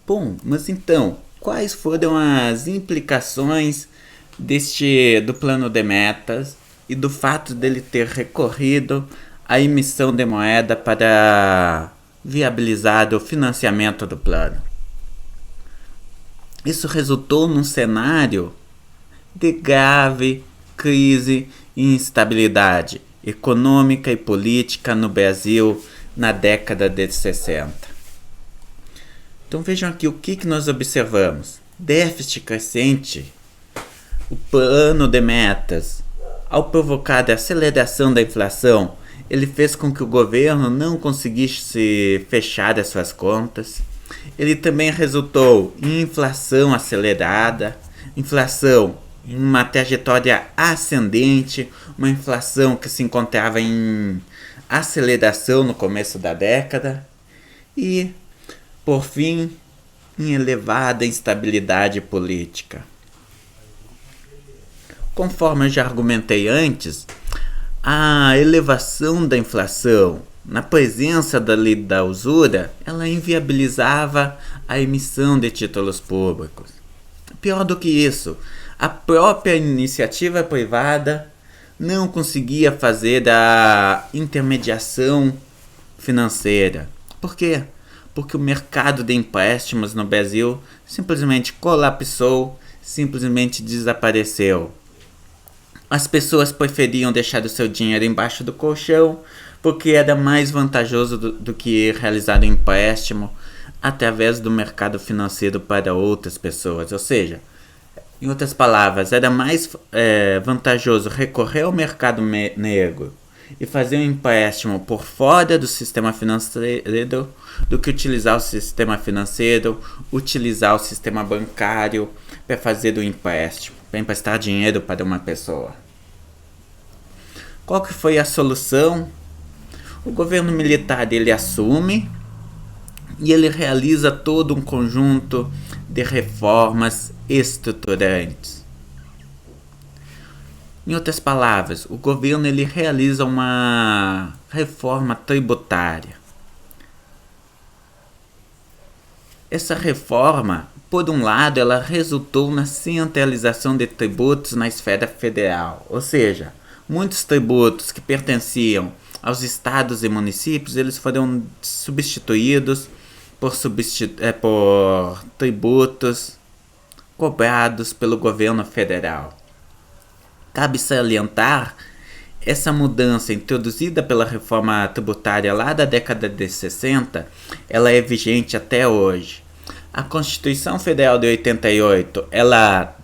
Bom, mas então, quais foram as implicações do plano de metas e do fato dele ter recorrido à emissão de moeda para viabilizar o financiamento do plano? Isso resultou num cenário de grave crise e instabilidade econômica e política no Brasil na década de 60. Então vejam aqui o que nós observamos. Déficit crescente, o plano de metas, ao provocar a aceleração da inflação, ele fez com que o governo não conseguisse fechar as suas contas. Ele também resultou em inflação acelerada, inflação em uma trajetória ascendente, uma inflação que se encontrava em aceleração no começo da década e, por fim, em elevada instabilidade política. Conforme eu já argumentei antes, a elevação da inflação na presença da lei da usura, ela inviabilizava a emissão de títulos públicos. Pior do que isso, a própria iniciativa privada não conseguia fazer a intermediação financeira. Por quê? Porque o mercado de empréstimos no Brasil simplesmente colapsou, simplesmente desapareceu. As pessoas preferiam deixar o seu dinheiro embaixo do colchão porque era mais vantajoso do que realizar um empréstimo através do mercado financeiro para outras pessoas. Ou seja, em outras palavras, era mais vantajoso recorrer ao mercado negro e fazer um empréstimo por fora do sistema financeiro do que utilizar o sistema financeiro, utilizar o sistema bancário para fazer o empréstimo, para emprestar dinheiro para uma pessoa. Qual que foi a solução? O governo militar ele assume e ele realiza todo um conjunto de reformas estruturantes. Em outras palavras, o governo ele realiza uma reforma tributária. Essa reforma, por um lado, ela resultou na centralização de tributos na esfera federal, ou seja, muitos tributos que pertenciam aos estados e municípios, eles foram substituídos por tributos cobrados pelo governo federal. Cabe salientar essa mudança introduzida pela reforma tributária lá da década de 60, ela é vigente até hoje. A Constituição Federal de 88, ela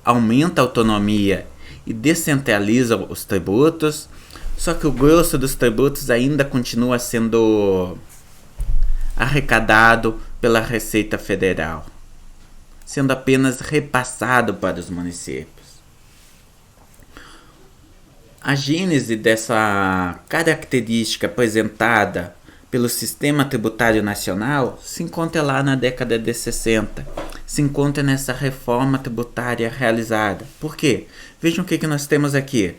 aumenta a autonomia e descentraliza os tributos, só que o grosso dos tributos ainda continua sendo arrecadado pela Receita Federal, sendo apenas repassado para os municípios. A gênese dessa característica apresentada pelo Sistema Tributário Nacional se encontra lá na década de 60, se encontra nessa reforma tributária realizada. Por quê? Vejam o que nós temos aqui.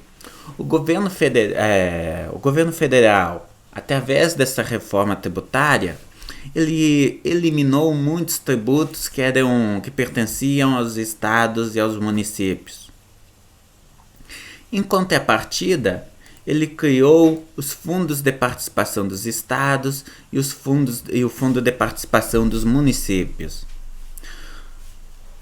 O governo federal, através dessa reforma tributária, ele eliminou muitos tributos que pertenciam aos estados e aos municípios. Em contrapartida, ele criou os fundos de participação dos estados e o fundo de participação dos municípios.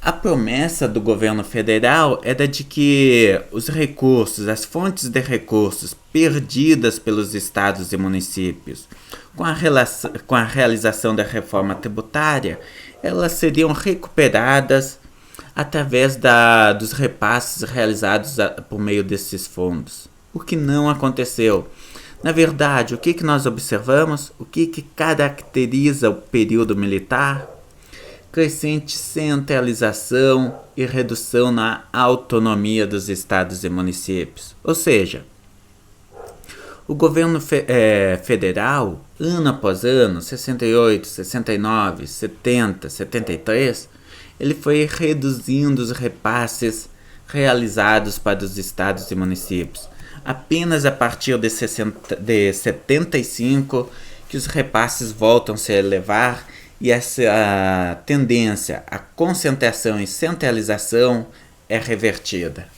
A promessa do governo federal era de que os recursos, as fontes de recursos perdidas pelos estados e municípios com a realização da reforma tributária, elas seriam recuperadas através dos repasses realizados por meio desses fundos. O que não aconteceu. Na verdade, o que nós observamos? O que caracteriza o período militar? Crescente centralização e redução na autonomia dos estados e municípios. Ou seja, o governo federal, ano após ano, 68, 69, 70, 73, ele foi reduzindo os repasses realizados para os estados e municípios. Apenas a partir de 75 que os repasses voltam a se elevar e essa tendência à concentração e centralização é revertida.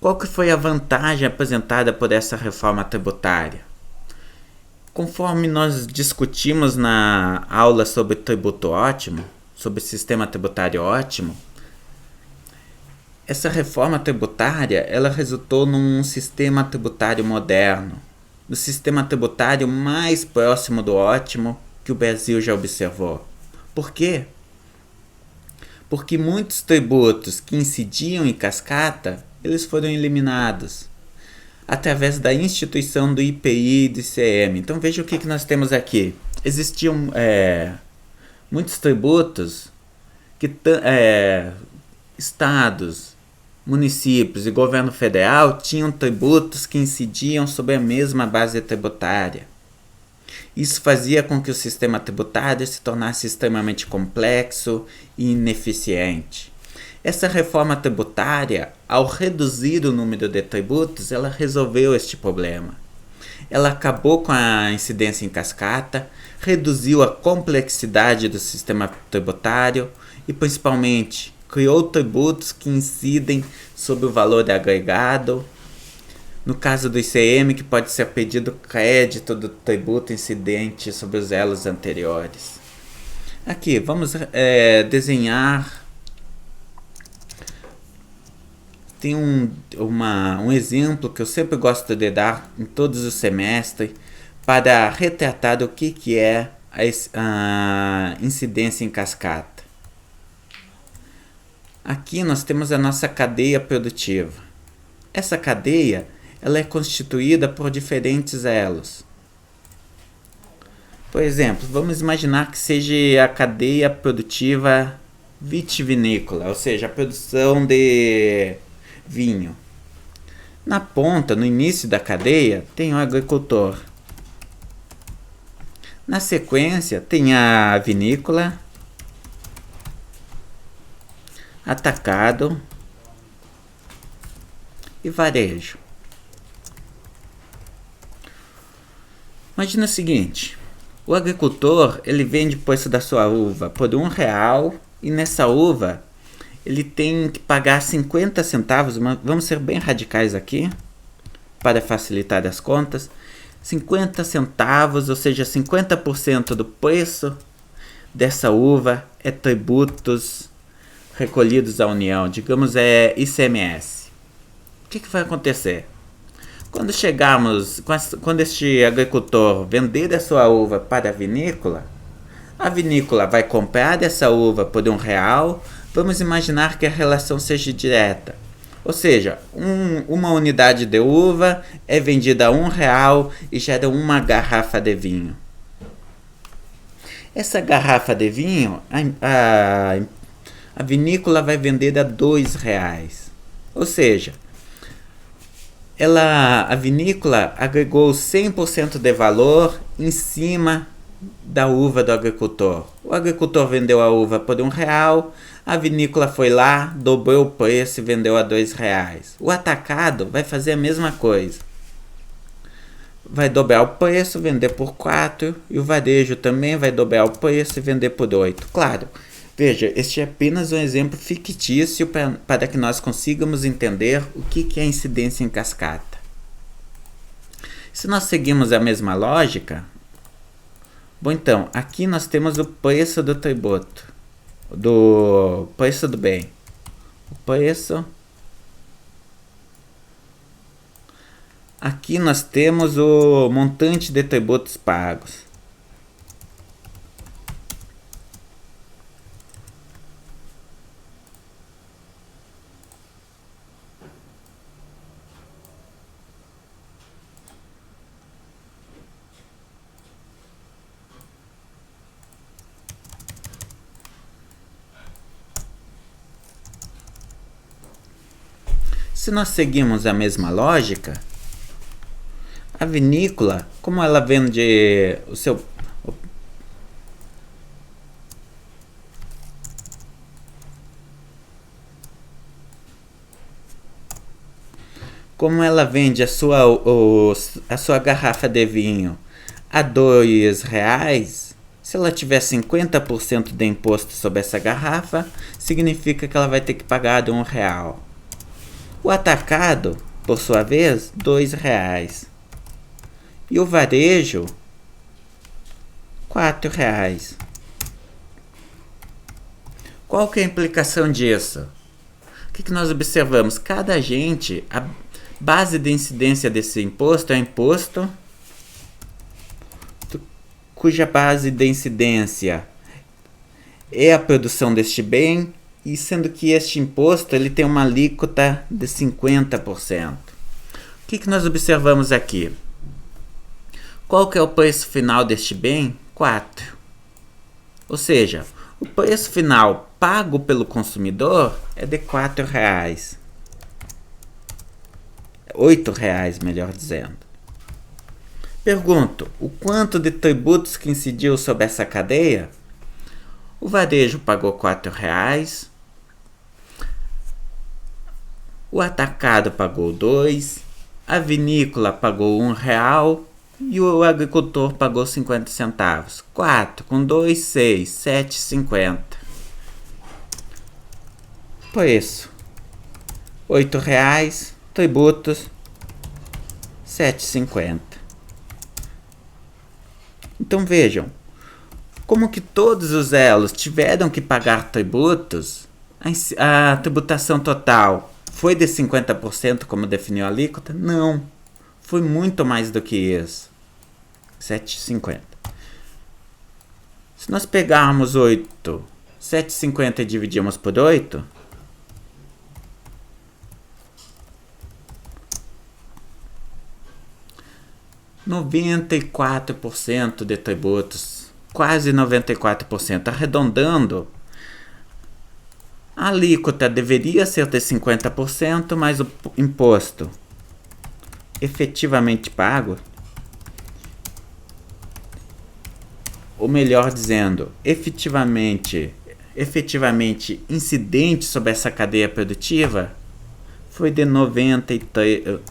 Qual que foi a vantagem apresentada por essa reforma tributária? Conforme nós discutimos na aula sobre tributo ótimo, sobre sistema tributário ótimo, essa reforma tributária ela resultou num sistema tributário moderno, no sistema tributário mais próximo do ótimo que o Brasil já observou. Por quê? Porque muitos tributos que incidiam em cascata, eles foram eliminados através da instituição do IPI e do ICM. Então veja o que nós temos aqui. Existiam muitos tributos que estados, municípios e governo federal tinham tributos que incidiam sobre a mesma base tributária. Isso fazia com que o sistema tributário se tornasse extremamente complexo e ineficiente. Essa reforma tributária, ao reduzir o número de tributos, ela resolveu este problema. Ela acabou com a incidência em cascata, reduziu a complexidade do sistema tributário e, principalmente, criou tributos que incidem sobre o valor agregado. No caso do ICM, que pode ser pedido crédito do tributo incidente sobre os elos anteriores. Aqui, vamos desenhar. Tem um exemplo que eu sempre gosto de dar em todos os semestres para retratar o que é a incidência em cascata. Aqui nós temos a nossa cadeia produtiva. Essa cadeia ela é constituída por diferentes elos. Por exemplo, vamos imaginar que seja a cadeia produtiva vitivinícola, ou seja, a produção de vinho. Na ponta, no início da cadeia, tem o agricultor. Na sequência, tem a vinícola, atacado e varejo. Imagina o seguinte, o agricultor ele vende o preço da sua uva por R$1 e nessa uva ele tem que pagar 50 centavos, vamos ser bem radicais aqui, para facilitar as contas, 50 centavos, ou seja, 50% do preço dessa uva é tributos recolhidos à União, digamos ICMS. O que vai acontecer? Quando este agricultor vender a sua uva para a vinícola vai comprar essa uva por R$1, vamos imaginar que a relação seja direta. Ou seja, uma unidade de uva é vendida a R$1 e gera uma garrafa de vinho. Essa garrafa de vinho, a vinícola vai vender a R$2. Ou seja, a vinícola agregou 100% de valor em cima da uva do agricultor. O agricultor vendeu a uva por R$1, a vinícola foi lá, dobrou o preço e vendeu a R$2. O atacado vai fazer a mesma coisa. Vai dobrar o preço, vender por 4, e o varejo também vai dobrar o preço e vender por 8. Claro, veja, este é apenas um exemplo fictício para que nós consigamos entender o que é incidência em cascata. Se nós seguimos a mesma lógica, bom, então, aqui nós temos o preço do tributo, do preço do bem. O preço. Aqui nós temos o montante de tributos pagos. Se nós seguimos a mesma lógica, a vinícola, como ela vende o seu... Como ela vende a sua garrafa de vinho a R$2, Se ela tiver 50% de imposto sobre essa garrafa, significa que ela vai ter que pagar de R$1. O atacado, por sua vez, R$2. E o varejo, R$4. Qual que é a implicação disso? O que nós observamos? Cada agente, a base de incidência desse imposto é um imposto cuja base de incidência é a produção deste bem, e sendo que este imposto ele tem uma alíquota de 50%. O que nós observamos aqui? Qual que é o preço final deste bem? 4. Ou seja, o preço final pago pelo consumidor é de R$4. R$8, melhor dizendo. Pergunto, o quanto de tributos que incidiu sobre essa cadeia? O varejo pagou R$4, o atacado pagou 2, a vinícola pagou R$1 e o agricultor pagou 50 centavos. 4 com 2, 6, 7,50. Preço, R$8, tributos, 7,50. Então vejam, como que todos os elos tiveram que pagar tributos, a tributação total foi de 50%, como definiu a alíquota? Não, foi muito mais do que isso, 7,50. Se nós pegarmos 7,50 e dividirmos por 8, ,94% de tributos, quase 94%. Arredondando, a alíquota deveria ser de 50%, mas o imposto efetivamente pago, ou melhor dizendo, efetivamente incidente sobre essa cadeia produtiva, foi de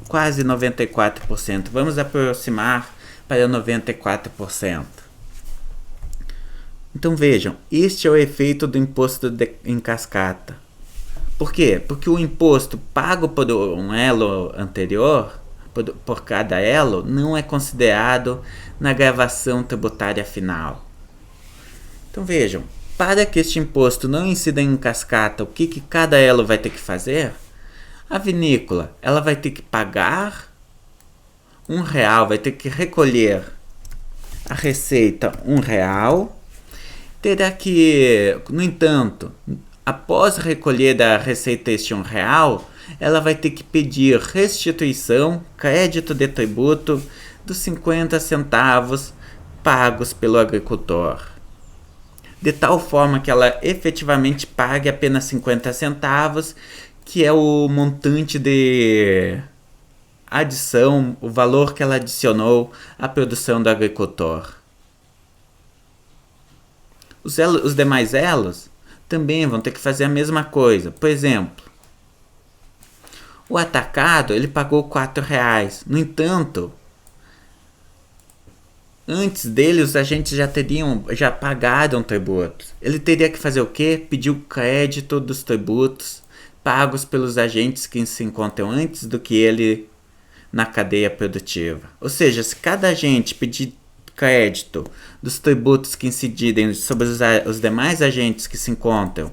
quase 94%. Vamos aproximar para 94%. Então vejam, este é o efeito do imposto em cascata. Por quê? Porque o imposto pago por um elo anterior, por cada elo, não é considerado na gravação tributária final. Então vejam, para que este imposto não incida em cascata, o que cada elo vai ter que fazer? A vinícola, ela vai ter que pagar R$1, vai ter que recolher a receita R$1, terá que, no entanto, após recolher da receita este R$1, ela vai ter que pedir restituição, crédito de tributo dos 50 centavos pagos pelo agricultor, de tal forma que ela efetivamente pague apenas 50 centavos, que é o montante de adição, o valor que ela adicionou à produção do agricultor. Os demais elos também vão ter que fazer a mesma coisa. Por exemplo, o atacado ele pagou R$4. No entanto, antes dele os agentes já pagaram tributos. Ele teria que fazer o quê? Pedir o crédito dos tributos pagos pelos agentes que se encontram antes do que ele na cadeia produtiva. Ou seja, se cada agente pedir crédito dos tributos que incidirem sobre os demais agentes que se encontram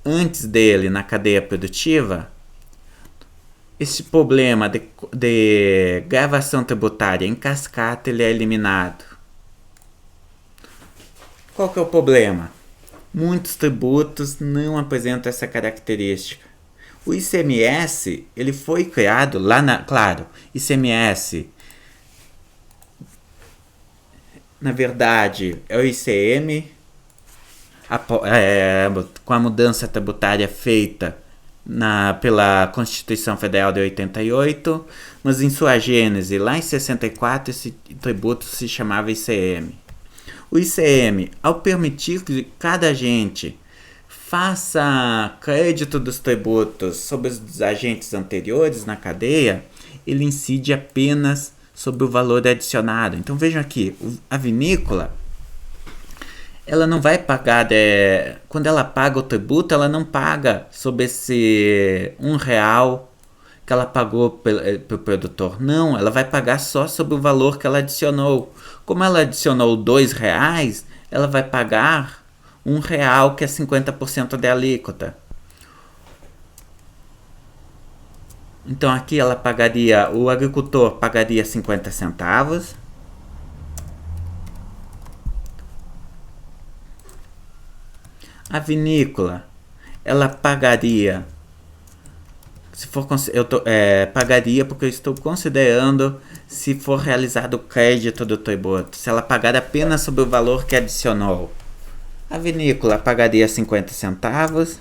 antes dele na cadeia produtiva, esse problema de gravação tributária em cascata ele é eliminado. Qual que é o problema? Muitos tributos não apresentam essa característica. O ICMS, ele foi criado claro, ICMS, na verdade, é o ICM, com a mudança tributária feita pela Constituição Federal de 88, mas em sua gênese, lá em 64, esse tributo se chamava ICM. O ICM, ao permitir que cada agente faça crédito dos tributos sobre os agentes anteriores na cadeia, ele incide apenas sobre o valor adicionado. Então vejam aqui, a vinícola, ela não vai pagar, quando ela paga o tributo, ela não paga sobre esse R$ 1 que ela pagou para o produtor. Não, ela vai pagar só sobre o valor que ela adicionou. Como ela adicionou R$ 2, ela vai pagar R$ 1, que é 50% da alíquota. Então aqui ela pagaria, o agricultor pagaria 50 centavos. A vinícola, ela pagaria, se for, pagaria porque eu estou considerando se for realizado o crédito do tributo. Se ela pagar apenas sobre o valor que adicionou, a vinícola pagaria 50 centavos.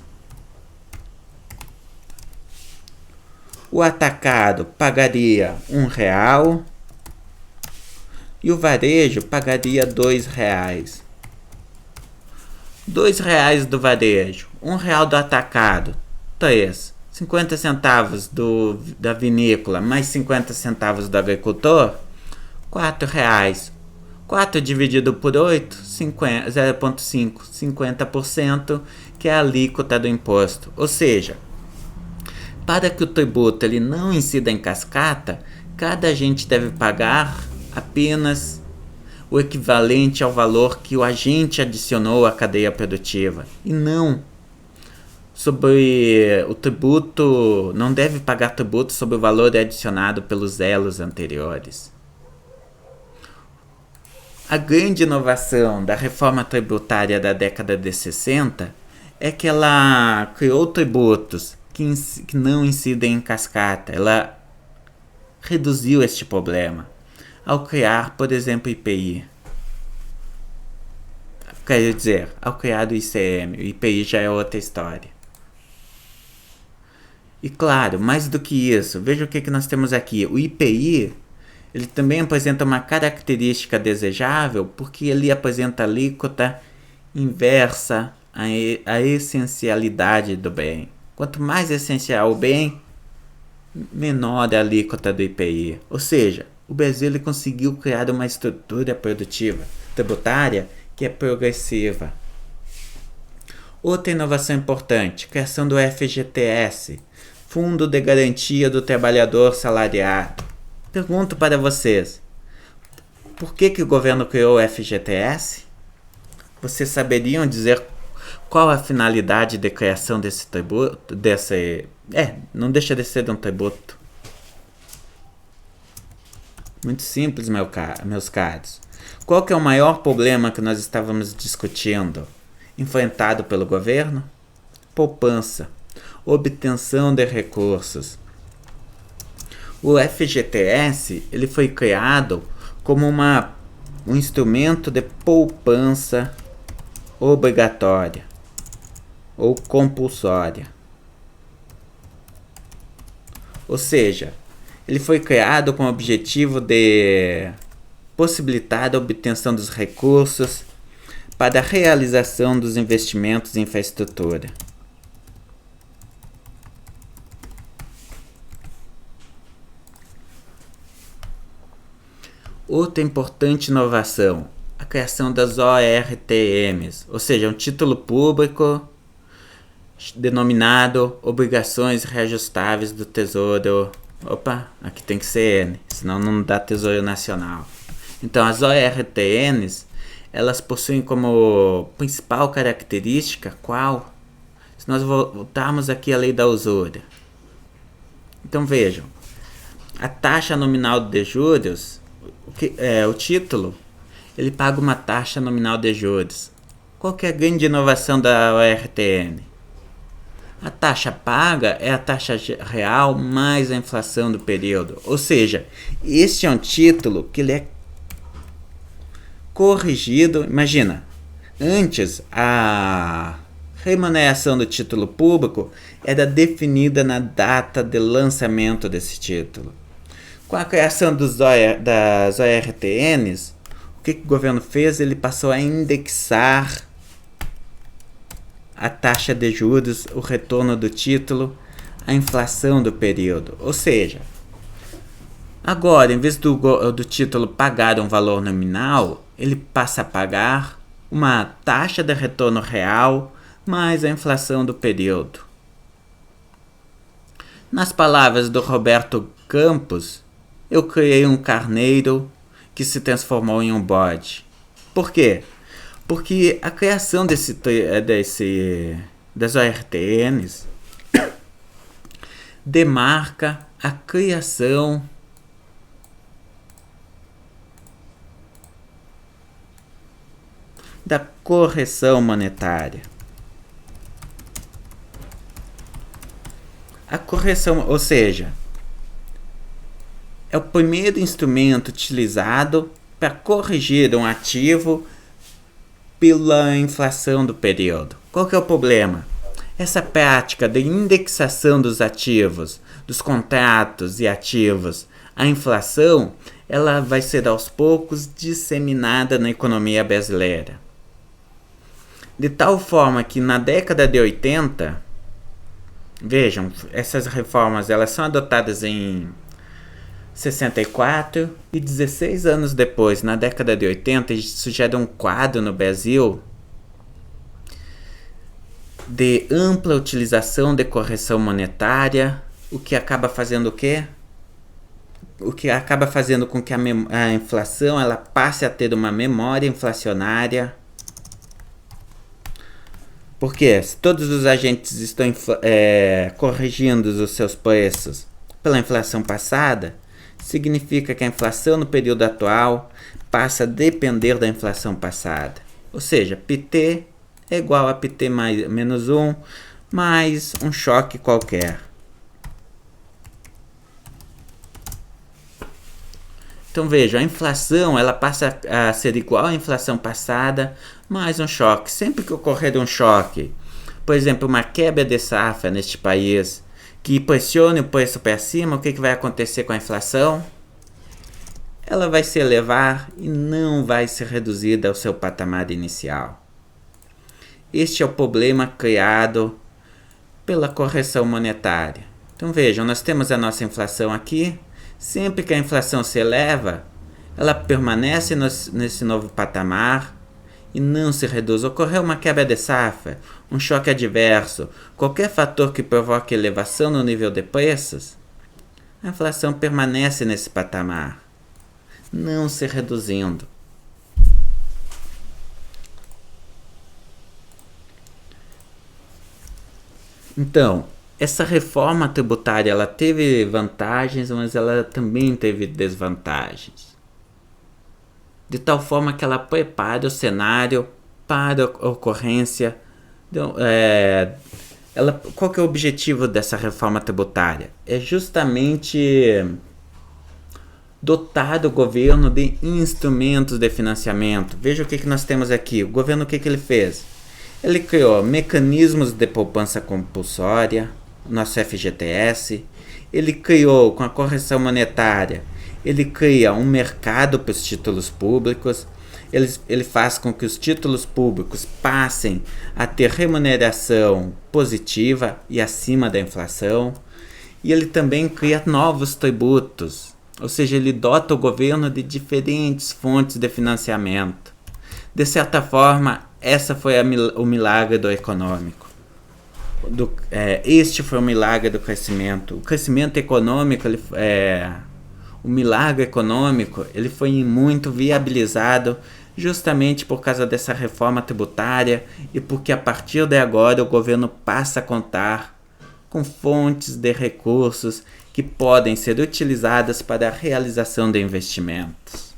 O atacado pagaria R$ 1 e o varejo pagaria R$ 2. R$ 2 do varejo, R$ 1 do atacado, 3. 50 centavos da vinícola mais 50 centavos do agricultor, R$ 4. 4 dividido por 8, 0,5, 50%, que é a alíquota do imposto. Ou seja, para que o tributo ele não incida em cascata, cada agente deve pagar apenas o equivalente ao valor que o agente adicionou à cadeia produtiva, e não sobre o tributo, não deve pagar tributo sobre o valor adicionado pelos elos anteriores. A grande inovação da reforma tributária da década de 60 é que ela criou tributos que não incidem em cascata. Ela reduziu este problema ao criar, por exemplo, IPI. Quer dizer, ao criar o ICM, o IPI já é outra história. E claro, mais do que isso, veja o que nós temos aqui. O IPI, ele também apresenta uma característica desejável porque ele apresenta alíquota inversa à essencialidade do bem. Quanto mais essencial o bem, menor a alíquota do IPI. Ou seja, o Brasil ele conseguiu criar uma estrutura produtiva, tributária, que é progressiva. Outra inovação importante, criação do FGTS, Fundo de Garantia do Trabalhador Salariado. Pergunto para vocês, por que o governo criou o FGTS? Vocês saberiam dizer qual a finalidade de criação desse tributo? Não deixa de ser um tributo. Muito simples, meus caros. Qual que é o maior problema que nós estávamos discutindo? Enfrentado pelo governo? Poupança, obtenção de recursos. O FGTS ele foi criado como um instrumento de poupança obrigatória ou compulsória. Ou seja, ele foi criado com o objetivo de possibilitar a obtenção dos recursos para a realização dos investimentos em infraestrutura. Outra importante inovação, a criação das ORTMs, ou seja, um título público denominado Obrigações Reajustáveis do Tesouro. Opa, aqui tem que ser N, senão não dá Tesouro Nacional. Então, as ORTNs, elas possuem como principal característica qual? Se nós voltarmos aqui à lei da usura. Então, vejam, a taxa nominal de juros, o título, ele paga uma taxa nominal de juros. Qual que é a grande inovação da ORTN? A taxa paga é a taxa real mais a inflação do período. Ou seja, este é um título que ele é corrigido. Imagina, antes a remuneração do título público era definida na data de lançamento desse título. Com a criação das ORTNs, o que o governo fez? Ele passou a indexar a taxa de juros, o retorno do título, a inflação do período. Ou seja, agora, em vez do título pagar um valor nominal, ele passa a pagar uma taxa de retorno real mais a inflação do período. Nas palavras do Roberto Campos, eu criei um carneiro que se transformou em um bode. Por quê? Porque a criação das ORTNs demarca a criação da correção monetária. A correção, ou seja, é o primeiro instrumento utilizado para corrigir um ativo pela inflação do período. Qual que é o problema? Essa prática de indexação dos ativos, dos contratos e ativos à inflação, ela vai ser aos poucos disseminada na economia brasileira. De tal forma que na década de 80, vejam, essas reformas elas são adotadas em 64 e 16 anos depois, na década de 80, isso gera um quadro no Brasil de ampla utilização de correção monetária, o que acaba fazendo o quê? O que acaba fazendo com que a inflação ela passe a ter uma memória inflacionária. Porque se todos os agentes estão corrigindo os seus preços pela inflação passada, significa que a inflação no período atual passa a depender da inflação passada. Ou seja, PT é igual a PT menos 1 mais um choque qualquer. Então veja, a inflação ela passa a ser igual à inflação passada mais um choque. Sempre que ocorrer um choque, por exemplo, uma quebra de safra neste país, que pressione o preço para cima, o que vai acontecer com a inflação? Ela vai se elevar e não vai ser reduzida ao seu patamar inicial. Este é o problema criado pela correção monetária. Então vejam, nós temos a nossa inflação aqui. Sempre que a inflação se eleva, ela permanece nesse novo patamar e não se reduz. Ocorreu uma quebra de safra, um choque adverso, qualquer fator que provoque elevação no nível de preços, a inflação permanece nesse patamar, não se reduzindo. Então, essa reforma tributária ela teve vantagens, mas ela também teve desvantagens. De tal forma que ela prepara o cenário para a ocorrência. Qual que é o objetivo dessa reforma tributária? É justamente dotar o governo de instrumentos de financiamento. Veja o que nós temos aqui. O governo, o que ele fez? Ele criou mecanismos de poupança compulsória, nosso FGTS, ele criou com a correção monetária, ele cria um mercado para os títulos públicos, ele faz com que os títulos públicos passem a ter remuneração positiva e acima da inflação, e ele também cria novos tributos, ou seja, ele dota o governo de diferentes fontes de financiamento. De certa forma, essa foi o milagre do econômico. Este foi o milagre do crescimento. O crescimento econômico, o milagre econômico, ele foi muito viabilizado justamente por causa dessa reforma tributária e porque a partir de agora o governo passa a contar com fontes de recursos que podem ser utilizadas para a realização de investimentos.